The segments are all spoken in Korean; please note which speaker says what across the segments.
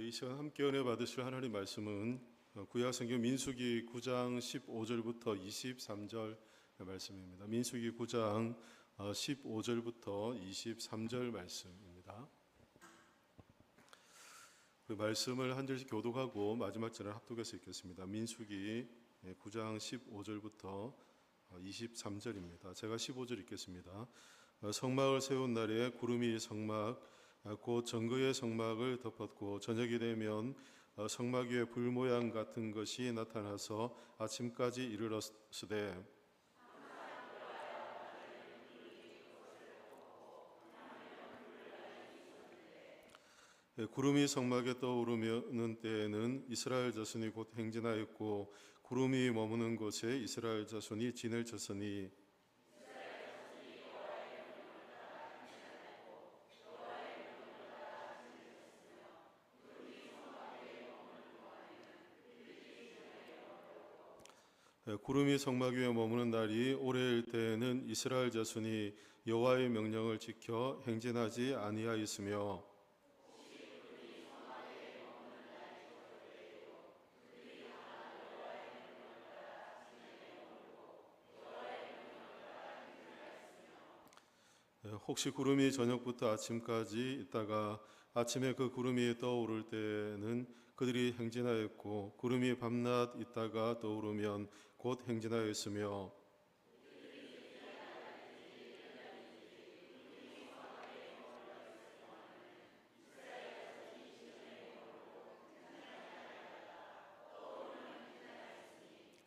Speaker 1: 이 시간 함께 은혜 받으실 하나님 말씀은 구약성경 민수기 9장 15절부터 23절 말씀입니다. 민수기 9장 15절부터 23절 말씀입니다. 그 말씀을 한 절씩 교독하고 마지막 절을 합독해서 읽겠습니다. 민수기 9장 15절부터 23절입니다. 제가 15절 읽겠습니다. 성막을 세운 날에 구름이 성막 곧 정거의 성막을 덮었고 저녁이 되면 성막 위에 불 모양 같은 것이 나타나서 아침까지 이르렀으되 구름이 성막에 떠오르는 때에는 이스라엘 자손이 곧 행진하였고 구름이 머무는 곳에 이스라엘 자손이 진을 쳤으니 구름이 성막 위에 머무는 날이 오래일 때에는 이스라엘 자손이 여호와의 명령을 지켜 행진하지 아니하였으며 혹시 구름이 저녁부터 아침까지 있다가 아침에 그 구름이 떠오를 때는 그들이 행진하였고 구름이 밤낮 있다가 떠오르면 곧 행진하였으며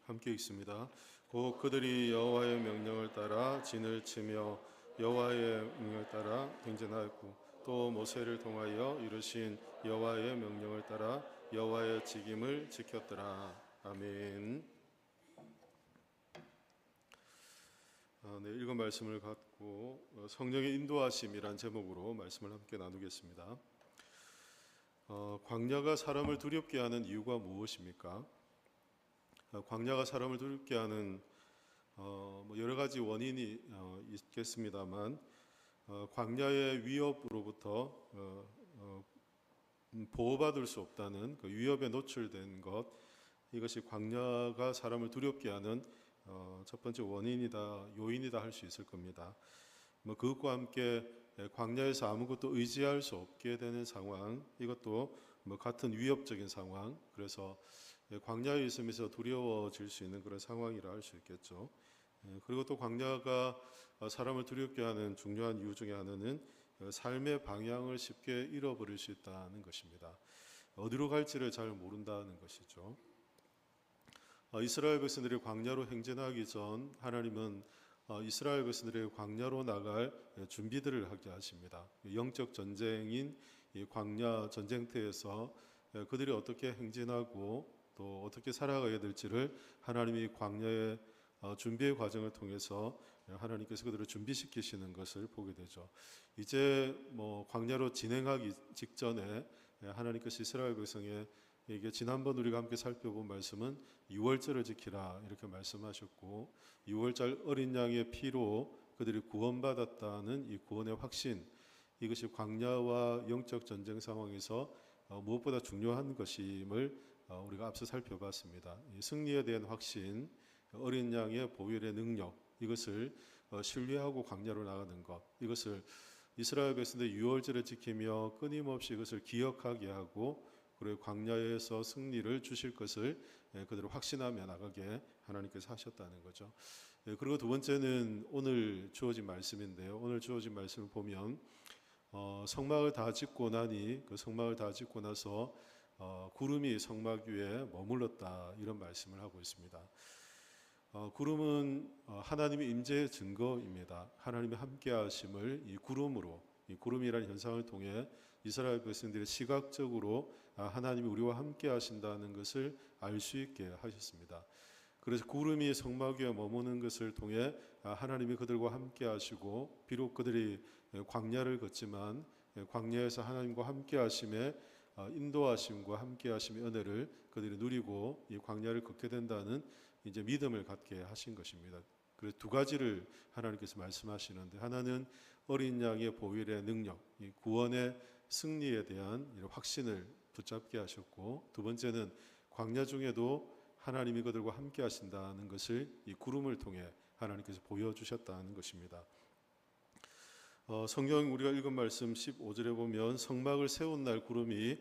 Speaker 1: 함께 읽습니다. 곧 그들이 여호와의 명령을 따라 진을 치며 여호와의 명령을 따라 행진하였고 또 모세를 통하여 이루신 여호와의 명령을 따라 여호와의 직임을 지켰더라. 아멘. 네, 읽은 말씀을 갖고 성령의 인도하심이란 제목으로 말씀을 함께 나누겠습니다. 광야가 사람을 두렵게 하는 이유가 무엇입니까? 광야가 사람을 두렵게 하는 여러 가지 원인이 있겠습니다만 광야의 위협으로부터 보호받을 수 없다는 그 위협에 노출된 것, 이것이 광야가 사람을 두렵게 하는 첫 번째 원인이다, 요인이다 할 수 있을 겁니다. 그것과 함께 광야에서 아무것도 의지할 수 없게 되는 상황, 이것도 같은 위협적인 상황, 그래서 광야에 있으면서 두려워질 수 있는 그런 상황이라 할 수 있겠죠. 그리고 또 광야가 사람을 두렵게 하는 중요한 이유 중에 하나는 삶의 방향을 쉽게 잃어버릴 수 있다는 것입니다. 어디로 갈지를 잘 모른다는 것이죠. 이스라엘 백성들이 광야로 행진하기 전 하나님은 이스라엘 백성들이 광야로 나갈 준비들을 하게 하십니다. 영적 전쟁인 이 광야 전쟁터에서 그들이 어떻게 행진하고 또 어떻게 살아가야 될지를 하나님이 광야의 준비의 과정을 통해서 하나님께서 그들을 준비시키시는 것을 보게 되죠. 이제 광야로 진행하기 직전에 하나님께서 이스라엘 백성에게 지난번 우리가 함께 살펴본 말씀은 유월절을 지키라 이렇게 말씀하셨고, 유월절 어린 양의 피로 그들이 구원받았다는 이 구원의 확신, 이것이 광야와 영적 전쟁 상황에서 무엇보다 중요한 것임을 우리가 앞서 살펴봤습니다. 이 승리에 대한 확신, 어린 양의 보혈의 능력, 이것을 신뢰하고 광야로 나가는 것, 이것을 이스라엘 백성들이 유월절을 지키며 끊임없이 이것을 기억하게 하고 그리고 광야에서 승리를 주실 것을 그대로 확신하며 나가게 하나님께서 하셨다는 거죠. 그리고 두 번째는 오늘 주어진 말씀인데요. 오늘 주어진 말씀을 보면 성막을 다 짓고 나니 그 성막을 다 짓고 나서 구름이 성막 위에 머물렀다, 이런 말씀을 하고 있습니다. 구름은 하나님의 임재의 증거입니다. 하나님의 함께하심을 이 구름으로, 이 구름이라는 현상을 통해 이스라엘 백성들이 시각적으로 하나님이 우리와 함께하신다는 것을 알 수 있게 하셨습니다. 그래서 구름이 성막 위에 머무는 것을 통해 하나님이 그들과 함께하시고, 비록 그들이 광야를 걷지만 광야에서 하나님과 함께하심에 인도하심과 함께하심의 은혜를 그들이 누리고 이 광야를 걷게 된다는 이제 믿음을 갖게 하신 것입니다. 그래서 두 가지를 하나님께서 말씀하시는데, 하나는 어린 양의 보혈의 능력, 이 구원의 승리에 대한 이런 확신을 붙잡게 하셨고, 두 번째는 광야 중에도 하나님이 그들과 함께 하신다는 것을 이 구름을 통해 하나님께서 보여주셨다는 것입니다. 성경 우리가 읽은 말씀 15절에 보면 성막을 세운 날 구름이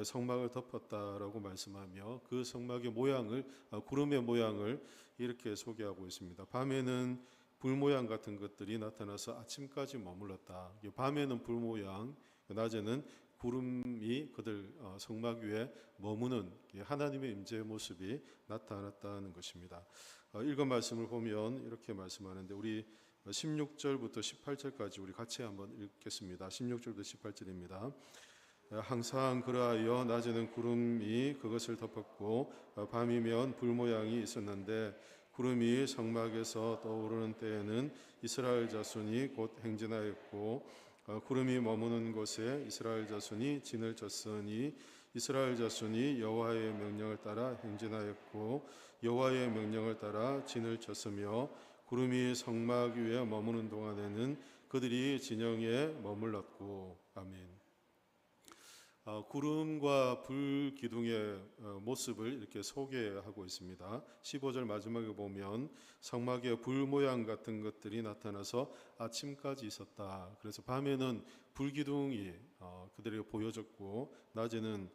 Speaker 1: 성막을 덮었다라고 말씀하며 그 성막의 모양을 구름의 모양을 이렇게 소개하고 있습니다. 밤에는 불 모양 같은 것들이 나타나서 아침까지 머물렀다. 밤에는 불 모양, 낮에는 구름이 그들 성막 위에 머무는 하나님의 임재의 모습이 나타났다는 것입니다. 읽은 말씀을 보면 이렇게 말씀하는데 우리 16절부터 18절까지 우리 같이 한번 읽겠습니다. 16절부터 18절입니다. 항상 그러하여 낮에는 구름이 그것을 덮었고 밤이면 불 모양이 있었는데 구름이 성막에서 떠오르는 때에는 이스라엘 자손이 곧 행진하였고 구름이 머무는 곳에 이스라엘 자손이 진을 쳤으니 이스라엘 자손이 여호와의 명령을 따라 행진하였고 여호와의 명령을 따라 진을 쳤으며 구름이 성막 위에 머무는 동안에는 그들이 진영에 머물렀고. 아멘. 구름과 불 기둥의 모습을 이렇게 소개하고 있습니다. 15절 마지막에 보면 성막에 불 모양 같은 것들이 나타나서 아침까지 있었다. 그래서 밤에는 불 기둥이 그들에게 보여졌고 낮에는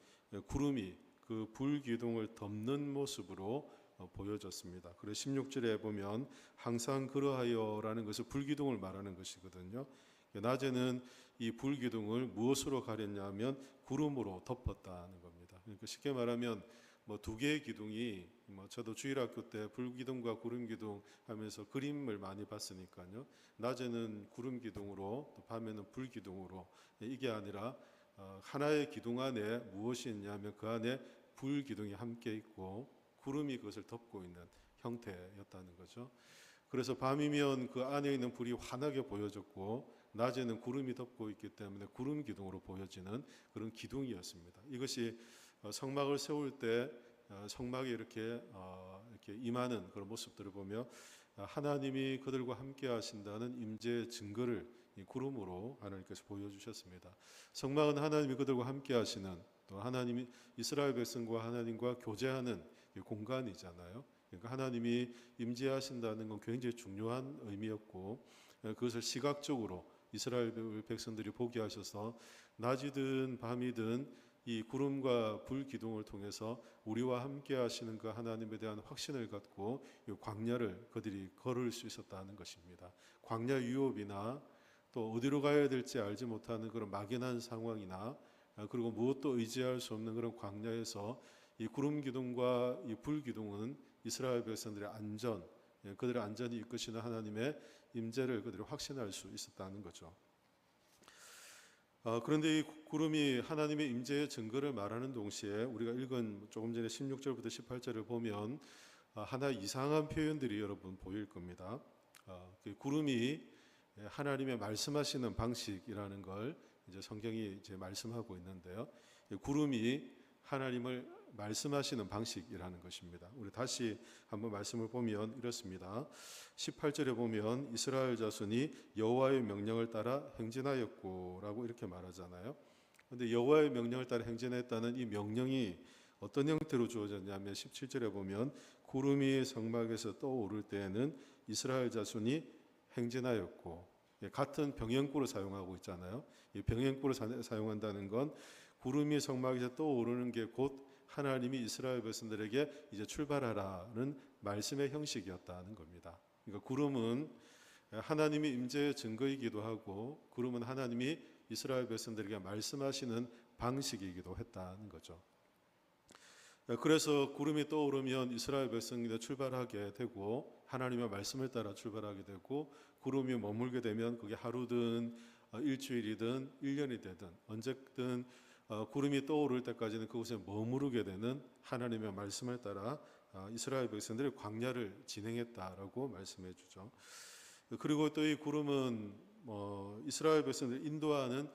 Speaker 1: 구름이 그 불 기둥을 덮는 모습으로 보여졌습니다. 그래서 16절에 보면 항상 그러하여라는 것은 불기둥을 말하는 것이거든요. 낮에는 이 불기둥을 무엇으로 가렸냐면 구름으로 덮었다는 겁니다. 그러니까 쉽게 말하면 두 개의 기둥이 저도 주일학교 때 불기둥과 구름기둥 하면서 그림을 많이 봤으니까요. 낮에는 구름기둥으로 또 밤에는 불기둥으로 이게 아니라 하나의 기둥 안에 무엇이 있냐면 그 안에 불기둥이 함께 있고 구름이 그것을 덮고 있는 형태였다는 거죠. 그래서 밤이면 그 안에 있는 불이 환하게 보여졌고 낮에는 구름이 덮고 있기 때문에 구름 기둥으로 보여지는 그런 기둥이었습니다. 이것이 성막을 세울 때 성막에 이렇게 임하는 그런 모습들을 보며 하나님이 그들과 함께 하신다는 임재의 증거를 이 구름으로 하나님께서 보여주셨습니다. 성막은 하나님이 그들과 함께 하시는 또 하나님이 이스라엘 백성과 하나님과 교제하는 공간이잖아요. 그러니까 하나님이 임재하신다는 건 굉장히 중요한 의미였고 그것을 시각적으로 이스라엘 백성들이 보게 하셔서 낮이든 밤이든 이 구름과 불 기둥을 통해서 우리와 함께 하시는 그 하나님에 대한 확신을 갖고 이 광야를 그들이 걸을 수 있었다는 것입니다. 광야 유업이나 또 어디로 가야 될지 알지 못하는 그런 막연한 상황이나 그리고 무엇도 의지할 수 없는 그런 광야에서 이 구름 기둥과 이 불 기둥은 이스라엘 백성들의 안전, 그들의 안전이 이끄시는 하나님의 임재를 그들이 확신할 수 있었다는 거죠. 그런데 이 구름이 하나님의 임재의 증거를 말하는 동시에 우리가 읽은 조금 전에 16절부터 18절을 보면 하나 이상한 표현들이 여러분 보일 겁니다. 그 구름이 하나님의 말씀하시는 방식이라는 걸 이제 성경이 이제 말씀하고 있는데요. 구름이 하나님을 말씀하시는 방식이라는 것입니다. 우리 다시 한번 말씀을 보면 이렇습니다. 18절에 보면 이스라엘 자손이 여호와의 명령을 따라 행진하였고라고 이렇게 말하잖아요. 그런데 여호와의 명령을 따라 행진했다는 이 명령이 어떤 형태로 주어졌냐면 17절에 보면 구름이 성막에서 떠오를 때에는 이스라엘 자손이 행진하였고, 같은 병행구를 사용하고 있잖아요. 이 병행구를 사용한다는 건 구름이 성막에서 떠오르는 게 곧 하나님이 이스라엘 백성들에게 이제 출발하라는 말씀의 형식이었다는 겁니다. 그러니까 구름은 하나님의 임재의 증거이기도 하고 구름은 하나님이 이스라엘 백성들에게 말씀하시는 방식이기도 했다는 거죠. 그래서 구름이 떠오르면 이스라엘 백성들이 출발하게 되고 하나님의 말씀을 따라 출발하게 되고 구름이 머물게 되면 그게 하루든 일주일이든 1년이 되든 언제든 구름이 떠오를 때까지는 그곳에 머무르게 되는 하나님의 말씀을 따라 이스라엘 백성들이 광야를 진행했다라고 말씀해 주죠. 그리고 또 이 구름은 이스라엘 백성들을 인도하는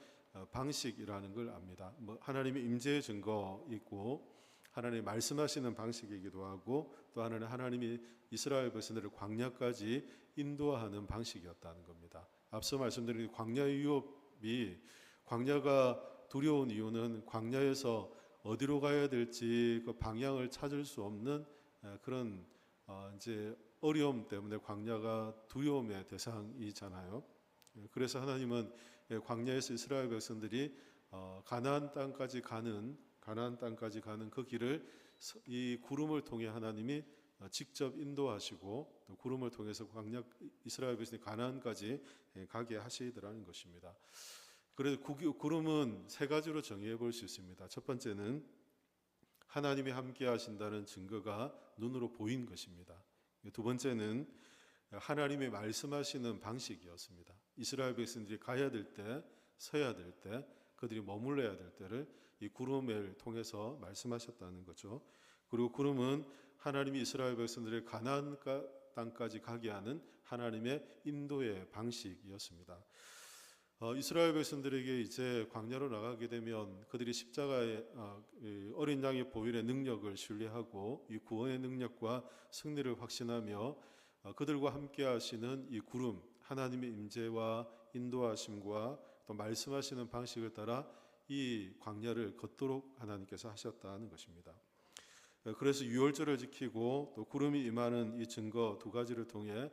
Speaker 1: 방식이라는 걸 압니다. 하나님의 임재의 증거 있고 하나님이 말씀하시는 방식이기도 하고 또 하나는 하나님이 이스라엘 백성들을 광야까지 인도하는 방식이었다는 겁니다. 앞서 말씀드린 광야의 유업이 광야가 두려운 이유는 광야에서 어디로 가야 될지 그 방향을 찾을 수 없는 그런 이제 어려움 때문에 광야가 두려움의 대상이잖아요. 그래서 하나님은 광야에서 이스라엘 백성들이 가나안 땅까지 가는 그 길을 이 구름을 통해 하나님이 직접 인도하시고 또 구름을 통해서 광야 이스라엘 백성이 가나안까지 가게 하시더라는 것입니다. 그래서 구름은 세 가지로 정의해 볼 수 있습니다. 첫 번째는 하나님이 함께 하신다는 증거가 눈으로 보인 것입니다. 두 번째는 하나님이 말씀하시는 방식이었습니다. 이스라엘 백성들이 가야 될 때, 서야 될 때, 그들이 머물러야 될 때를 이 구름을 통해서 말씀하셨다는 거죠. 그리고 구름은 하나님이 이스라엘 백성들을 가나안 땅까지 가게 하는 하나님의 인도의 방식이었습니다. 이스라엘 백성들에게 이제 광야로 나가게 되면 그들이 십자가의 어린 양의 보혈의 능력을 신뢰하고 이 구원의 능력과 승리를 확신하며 그들과 함께 하시는 이 구름, 하나님의 임재와 인도하심과 또 말씀하시는 방식을 따라 이 광야를 걷도록 하나님께서 하셨다는 것입니다. 그래서 유월절을 지키고 또 구름이 임하는 이 증거 두 가지를 통해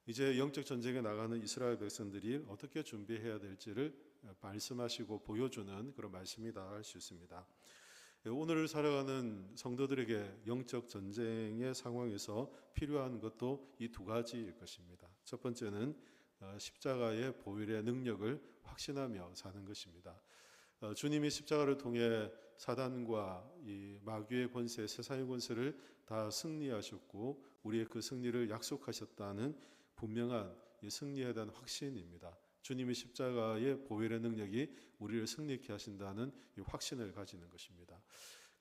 Speaker 1: 이제 영적 전쟁에 나가는 이스라엘 백성들이 어떻게 준비해야 될지를 말씀하시고 보여주는 그런 말씀이다 할 수 있습니다. 오늘을 살아가는 성도들에게 영적 전쟁의 상황에서 필요한 것도 이 두 가지일 것입니다. 첫 번째는 십자가의 보혈의 능력을 확신하며 사는 것입니다. 주님이 십자가를 통해 사단과 이 마귀의 권세, 세상의 권세를 다 승리하셨고 우리의 그 승리를 약속하셨다는 분명한 이 승리에 대한 확신입니다. 주님이 십자가의 보혈의 능력이 우리를 승리케 하신다는 이 확신을 가지는 것입니다.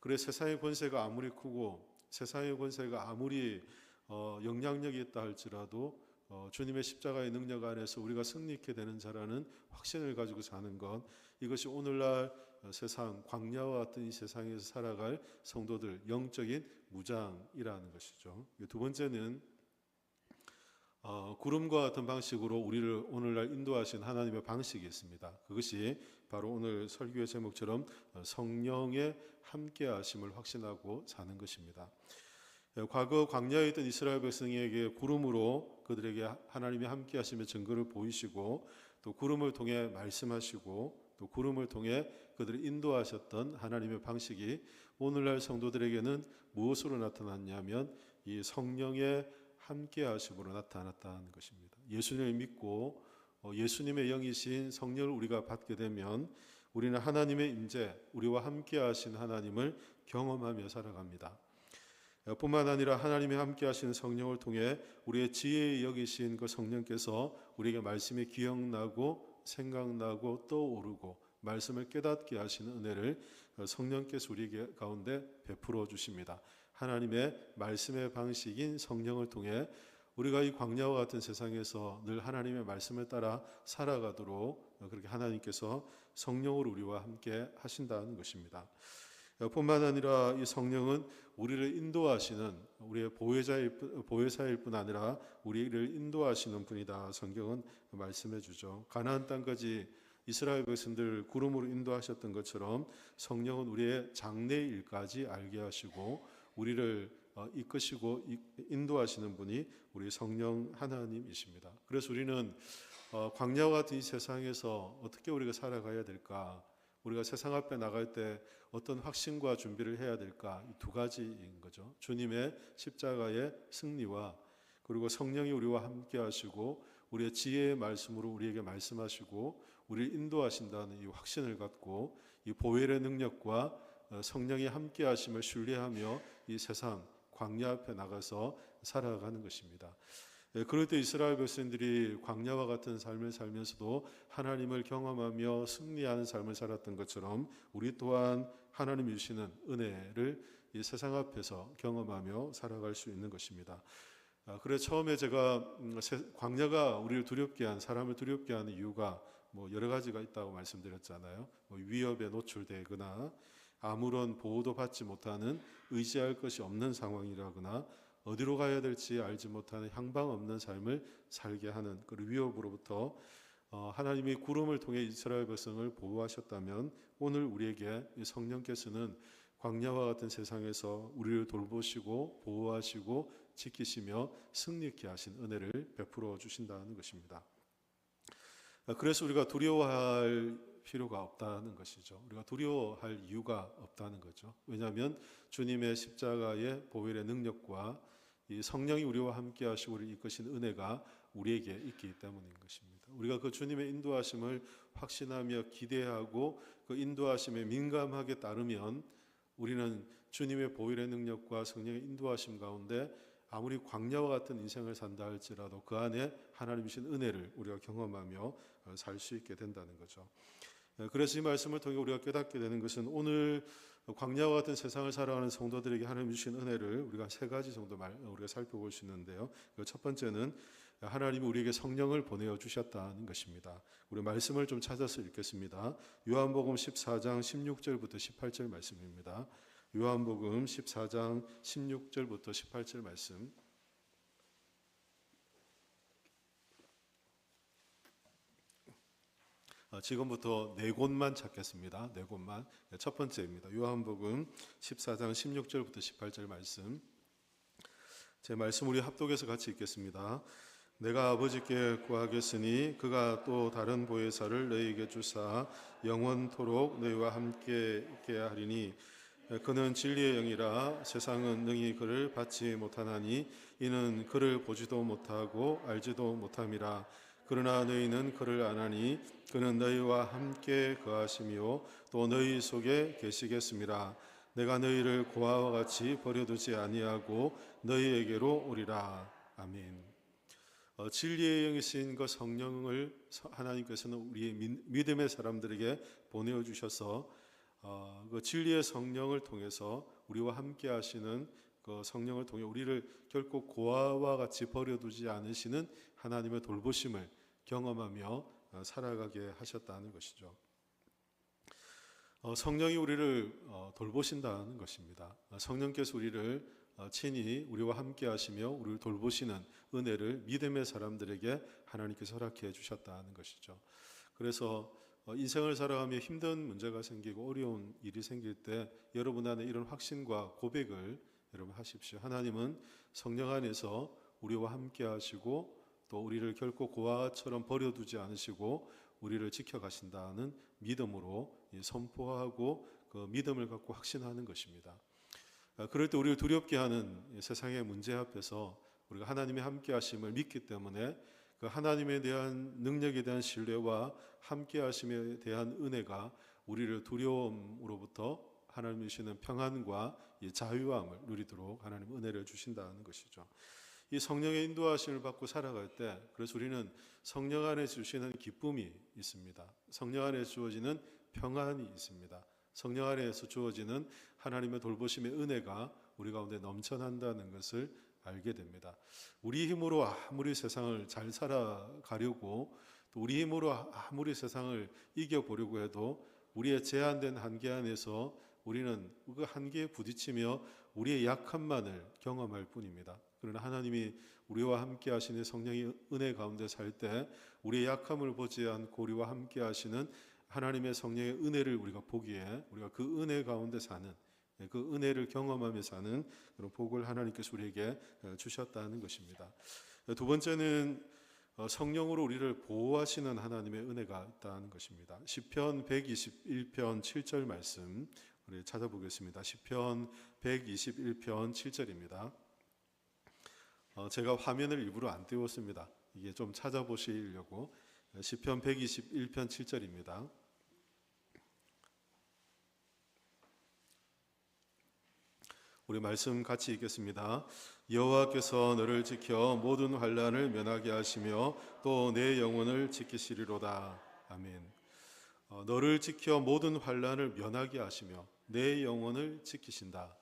Speaker 1: 그래서 세상의 권세가 아무리 크고 세상의 권세가 아무리 영향력이 있다 할지라도 주님의 십자가의 능력 안에서 우리가 승리케 되는 자라는 확신을 가지고 사는 것, 이것이 오늘날 세상 광야와 같은 이 세상에서 살아갈 성도들 영적인 무장이라는 것이죠. 두 번째는 구름과 같은 방식으로 우리를 오늘날 인도하신 하나님의 방식이 있습니다. 그것이 바로 오늘 설교의 제목처럼 성령의 함께하심을 확신하고 사는 것입니다. 과거 광야에 있던 이스라엘 백성에게 구름으로 그들에게 하나님이 함께하심의 증거를 보이시고 또 구름을 통해 말씀하시고 또 구름을 통해 그들을 인도하셨던 하나님의 방식이 오늘날 성도들에게는 무엇으로 나타났냐면 이 성령의 함께하심으로 나타났다는 것입니다. 예수님을 믿고 예수님의 영이신 성령을 우리가 받게 되면 우리는 하나님의 임재, 우리와 함께하신 하나님을 경험하며 살아갑니다. 뿐만 아니라 하나님이 함께하시는 성령을 통해 우리의 지혜의 여기신 그 성령께서 우리에게 말씀이 기억나고 생각나고 떠오르고 말씀을 깨닫게 하시는 은혜를 성령께서 우리 가운데 베풀어 주십니다. 하나님의 말씀의 방식인 성령을 통해 우리가 이 광야와 같은 세상에서 늘 하나님의 말씀을 따라 살아가도록 그렇게 하나님께서 성령으로 우리와 함께 하신다는 것입니다. 뿐만 아니라 이 성령은 우리를 인도하시는 우리의 보혜사일 뿐 아니라 우리를 인도하시는 분이다. 성경은 말씀해 주죠. 가나안 땅까지 이스라엘 백성들 구름으로 인도하셨던 것처럼 성령은 우리의 장래일까지 알게 하시고 우리를 이끄시고 인도하시는 분이 우리 성령 하나님이십니다. 그래서 우리는 광야와 같은 이 세상에서 어떻게 우리가 살아가야 될까? 우리가 세상 앞에 나갈 때 어떤 확신과 준비를 해야 될까? 이 두 가지인 거죠. 주님의 십자가의 승리와 그리고 성령이 우리와 함께 하시고 우리의 지혜의 말씀으로 우리에게 말씀하시고 우리를 인도하신다는 이 확신을 갖고 이 보혈의 능력과 성령이 함께 하심을 신뢰하며 이 세상 광야 앞에 나가서 살아가는 것입니다. 그럴 때 이스라엘 백성들이 광야와 같은 삶을 살면서도 하나님을 경험하며 승리하는 삶을 살았던 것처럼 우리 또한 하나님이 주시는 은혜를 이 세상 앞에서 경험하며 살아갈 수 있는 것입니다. 그래서 처음에 제가 광야가 우리를 두렵게 한 사람을 두렵게 하는 이유가 여러 가지가 있다고 말씀드렸잖아요. 위협에 노출되거나 아무런 보호도 받지 못하는 의지할 것이 없는 상황이라거나 어디로 가야 될지 알지 못하는 향방 없는 삶을 살게 하는 그 위협으로부터 하나님이 구름을 통해 이스라엘 백성을 보호하셨다면 오늘 우리에게 성령께서는 광야와 같은 세상에서 우리를 돌보시고 보호하시고 지키시며 승리케 하신 은혜를 베풀어 주신다는 것입니다. 그래서 우리가 두려워할 필요가 없다는 것이죠. 우리가 두려워할 이유가 없다는 거죠. 왜냐하면 주님의 십자가의 보혈의 능력과 이 성령이 우리와 함께 하시고 우리를 이끄신 은혜가 우리에게 있기 때문인 것입니다. 우리가 그 주님의 인도하심을 확신하며 기대하고 그 인도하심에 민감하게 따르면 우리는 주님의 보혈의 능력과 성령의 인도하심 가운데 아무리 광야와 같은 인생을 산다 할지라도 그 안에 하나님이신 은혜를 우리가 경험하며 살 수 있게 된다는 거죠. 그래서 이 말씀을 통해 우리가 깨닫게 되는 것은 오늘 광야와 같은 세상을 살아가는 성도들에게 하나님 주신 은혜를 우리가 세 가지 정도 우리가 살펴볼 수 있는데요. 첫 번째는 하나님이 우리에게 성령을 보내어 주셨다는 것입니다. 우리 말씀을 좀 찾아서 읽겠습니다. 요한복음 14장 16절부터 18절 말씀입니다. 요한복음 14장 16절부터 18절 말씀. 지금부터 네 곳만 찾겠습니다. 네 곳만. 첫 번째입니다. 요한복음 14장 16절부터 18절 말씀. 제 말씀 우리 합독해서 같이 읽겠습니다. 내가 아버지께 구하겠으니 그가 또 다른 보혜사를 너희에게 주사 영원토록 너희와 함께 있게 하리니 그는 진리의 영이라 세상은 능히 그를 받지 못하나니 이는 그를 보지도 못하고 알지도 못함이라. 그러나 너희는 그를 아나니 그는 너희와 함께 거하시며 또 너희 속에 계시겠습니다. 내가 너희를 고아와 같이 버려두지 아니하고 너희에게로 오리라. 아멘. 진리의 영이신 그 성령을 하나님께서는 우리의 믿음의 사람들에게 보내주셔서 그 진리의 성령을 통해서 우리와 함께 하시는 그 성령을 통해 우리를 결코 고아와 같이 버려두지 않으시는 하나님의 돌보심을 경험하며 살아가게 하셨다는 것이죠. 성령이 우리를 돌보신다는 것입니다. 성령께서 우리를 친히 우리와 함께 하시며 우리를 돌보시는 은혜를 믿음의 사람들에게 하나님께서 허락해 주셨다는 것이죠. 그래서 인생을 살아가며 힘든 문제가 생기고 어려운 일이 생길 때 여러분 안에 이런 확신과 고백을 여러분 하십시오. 하나님은 성령 안에서 우리와 함께 하시고 또 우리를 결코 고아처럼 버려두지 않으시고 우리를 지켜가신다는 믿음으로 선포하고 그 믿음을 갖고 확신하는 것입니다. 그럴 때 우리를 두렵게 하는 세상의 문제 앞에서 우리가 하나님의 함께 하심을 믿기 때문에 그 하나님에 대한 능력에 대한 신뢰와 함께 하심에 대한 은혜가 우리를 두려움으로부터 하나님이 주시는 평안과 자유함을 누리도록 하나님 은혜를 주신다는 것이죠. 이 성령의 인도하심을 받고 살아갈 때 그래서 우리는 성령 안에 주시는 기쁨이 있습니다. 성령 안에 주어지는 평안이 있습니다. 성령 안에서 주어지는 하나님의 돌보심의 은혜가 우리 가운데 넘쳐난다는 것을 알게 됩니다. 우리 힘으로 아무리 세상을 잘 살아가려고 또 우리 힘으로 아무리 세상을 이겨보려고 해도 우리의 제한된 한계 안에서 우리는 그 한계에 부딪히며 우리의 약함만을 경험할 뿐입니다. 그러나 하나님이 우리와 함께 하시는 성령의 은혜 가운데 살 때 우리의 약함을 보지 않고 우리와 함께 하시는 하나님의 성령의 은혜를 우리가 보기에 우리가 그 은혜 가운데 사는 그 은혜를 경험하며 사는 그런 복을 하나님께서 우리에게 주셨다는 것입니다. 두 번째는 성령으로 우리를 보호하시는 하나님의 은혜가 있다는 것입니다. 시편 121편 7절 말씀 우리 찾아보겠습니다. 시편 121편 7절입니다. 제가 화면을 일부러 안 띄웠습니다. 이게 좀 찾아보시려고. 시편 121편 7절입니다. 우리 말씀 같이 읽겠습니다. 여호와께서 너를 지켜 모든 환난을 면하게 하시며 또 내 영혼을 지키시리로다. 아멘. 너를 지켜 모든 환난을 면하게 하시며 내 영혼을 지키신다.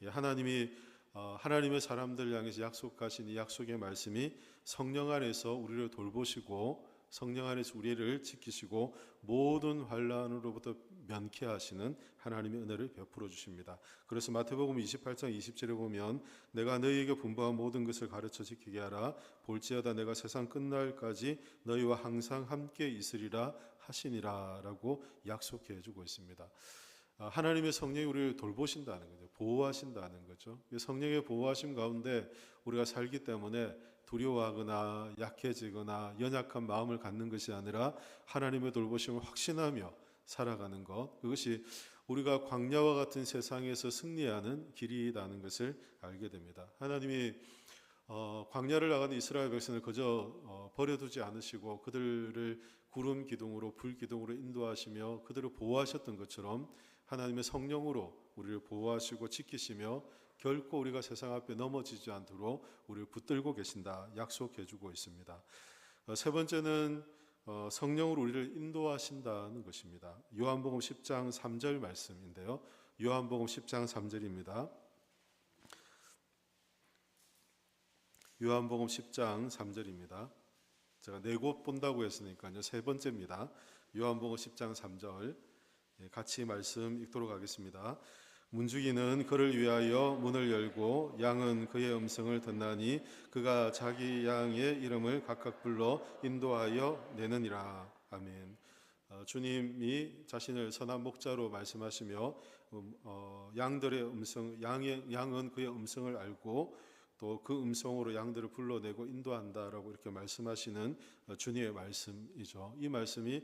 Speaker 1: 하나님이 하나님의 사람들 향해서 약속하신 이 약속의 말씀이 성령 안에서 우리를 돌보시고 성령 안에서 우리를 지키시고 모든 환난으로부터 면케 하시는 하나님의 은혜를 베풀어 주십니다. 그래서 마태복음 28장 20절에 보면 내가 너희에게 분부한 모든 것을 가르쳐 지키게 하라. 볼지어다 내가 세상 끝날까지 너희와 항상 함께 있으리라 하시니라 라고 약속해 주고 있습니다. 하나님의 성령이 우리를 돌보신다는 거죠. 보호하신다는 거죠. 성령의 보호하심 가운데 우리가 살기 때문에 두려워하거나 약해지거나 연약한 마음을 갖는 것이 아니라 하나님의 돌보심을 확신하며 살아가는 것, 그것이 우리가 광야와 같은 세상에서 승리하는 길이라는 것을 알게 됩니다. 하나님이 광야를 나가는 이스라엘 백성을 그저 버려두지 않으시고 그들을 구름 기둥으로 불 기둥으로 인도하시며 그들을 보호하셨던 것처럼 하나님의 성령으로 우리를 보호하시고 지키시며 결코 우리가 세상 앞에 넘어지지 않도록 우리를 붙들고 계신다 약속해주고 있습니다. 세 번째는 성령으로 우리를 인도하신다는 것입니다. 요한복음 10장 3절 말씀인데요. 요한복음 10장 3절입니다. 요한복음 10장 3절입니다. 제가 네 곳 본다고 했으니까요. 세 번째입니다. 요한복음 10장 3절 같이 말씀 읽도록 하겠습니다. 문지기는 그를 위하여 문을 열고 양은 그의 음성을 듣나니 그가 자기 양의 이름을 각각 불러 인도하여 내느니라. 아멘. 주님이 자신을 선한 목자로 말씀하시며 양들의 음성, 양은 그의 음성을 알고 또 그 음성으로 양들을 불러내고 인도한다라고 이렇게 말씀하시는 주님의 말씀이죠. 이 말씀이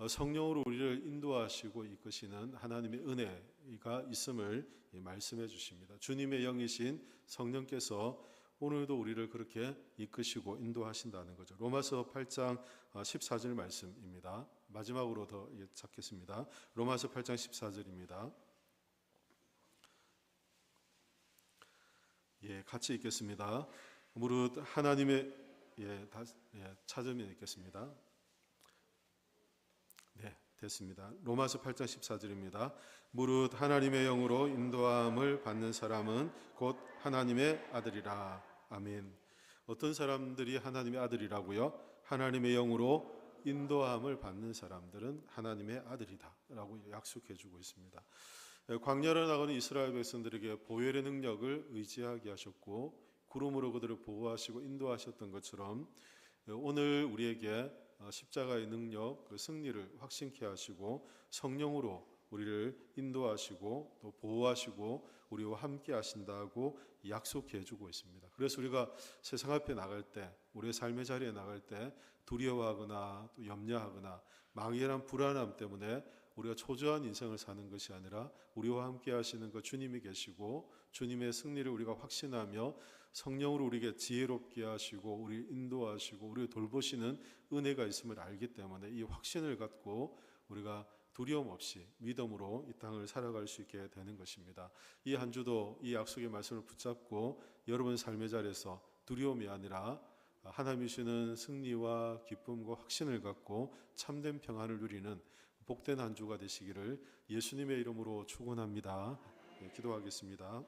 Speaker 1: 성령으로 우리를 인도하시고 이끄시는 하나님의 은혜가 있음을 말씀해 주십니다. 주님의 영이신 성령께서 오늘도 우리를 그렇게 이끄시고 인도하신다는 거죠. 로마서 8장 14절 말씀입니다. 마지막으로 더 찾겠습니다. 로마서 8장 14절입니다. 같이 읽겠습니다. 무릇 하나님의 찾으면 읽겠습니다. 네, 됐습니다. 로마서 8장 14절입니다. 무릇 하나님의 영으로 인도함을 받는 사람은 곧 하나님의 아들이라. 아멘. 어떤 사람들이 하나님의 아들이라고요? 하나님의 영으로 인도함을 받는 사람들은 하나님의 아들이다라고 약속해 주고 있습니다. 광야를 나가는 이스라엘 백성들에게 보혈의 능력을 의지하게 하셨고 구름으로 그들을 보호하시고 인도하셨던 것처럼 오늘 우리에게 십자가의 능력, 그 승리를 확신케 하시고 성령으로 우리를 인도하시고 또 보호하시고 우리와 함께 하신다고 약속해 주고 있습니다. 그래서 우리가 세상 앞에 나갈 때, 우리의 삶의 자리에 나갈 때 두려워하거나 또 염려하거나 막연한 불안함 때문에 우리가 초조한 인생을 사는 것이 아니라 우리와 함께 하시는 그 주님이 계시고 주님의 승리를 우리가 확신하며 성령으로 우리에게 지혜롭게 하시고 우리를 인도하시고 우리를 돌보시는 은혜가 있음을 알기 때문에 이 확신을 갖고 우리가 두려움 없이 믿음으로 이 땅을 살아갈 수 있게 되는 것입니다. 이 한 주도 이 약속의 말씀을 붙잡고 여러분 삶의 자리에서 두려움이 아니라 하나님이 주시는 승리와 기쁨과 확신을 갖고 참된 평안을 누리는 복된 한 주가 되시기를 예수님의 이름으로 축원합니다. 기도하겠습니다.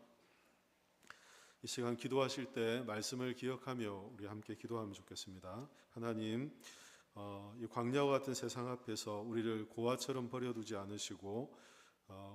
Speaker 1: 이 시간 기도하실 때 말씀을 기억하며 우리 함께 기도하면 좋겠습니다. 하나님, 이 광야와 같은 세상 앞에서 우리를 고아처럼 버려두지 않으시고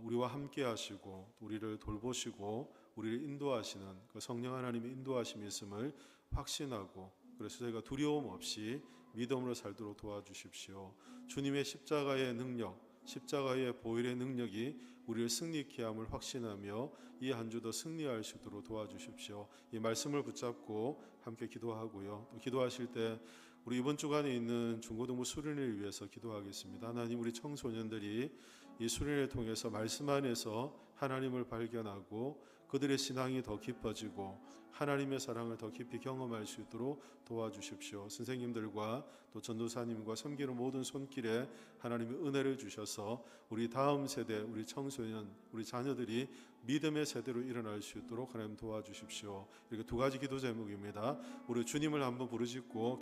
Speaker 1: 우리와 함께 하시고 우리를 돌보시고 우리를 인도하시는 그 성령 하나님의 인도하심이 있음을 확신하고 그래서 저희가 두려움 없이 믿음으로 살도록 도와주십시오. 주님의 십자가의 능력, 십자가의 보혈의 능력이 우리를 승리케 함을 확신하며 이 한 주도 승리할 수 있도록 도와주십시오. 이 말씀을 붙잡고 함께 기도하고요. 또 기도하실 때 우리 이번 주간에 있는 중고등부 수련회를 위해서 기도하겠습니다. 하나님, 우리 청소년들이 이 수련회를 통해서 말씀 안에서 하나님을 발견하고 그들의 신앙이 더 깊어지고 하나님의 사랑을 더 깊이 경험할 수 있도록 도와주십시오. 선생님들과 또 전도사님과 섬기는 모든 손길에 하나님의 은혜를 주셔서 우리 다음 세대, 우리 청소년, 우리 자녀들이 믿음의 세대로 일어날 수 있도록 하나님 도와주십시오. 이렇게 두 가지 기도 제목입니다. 우리 주님을 한번 부르짖고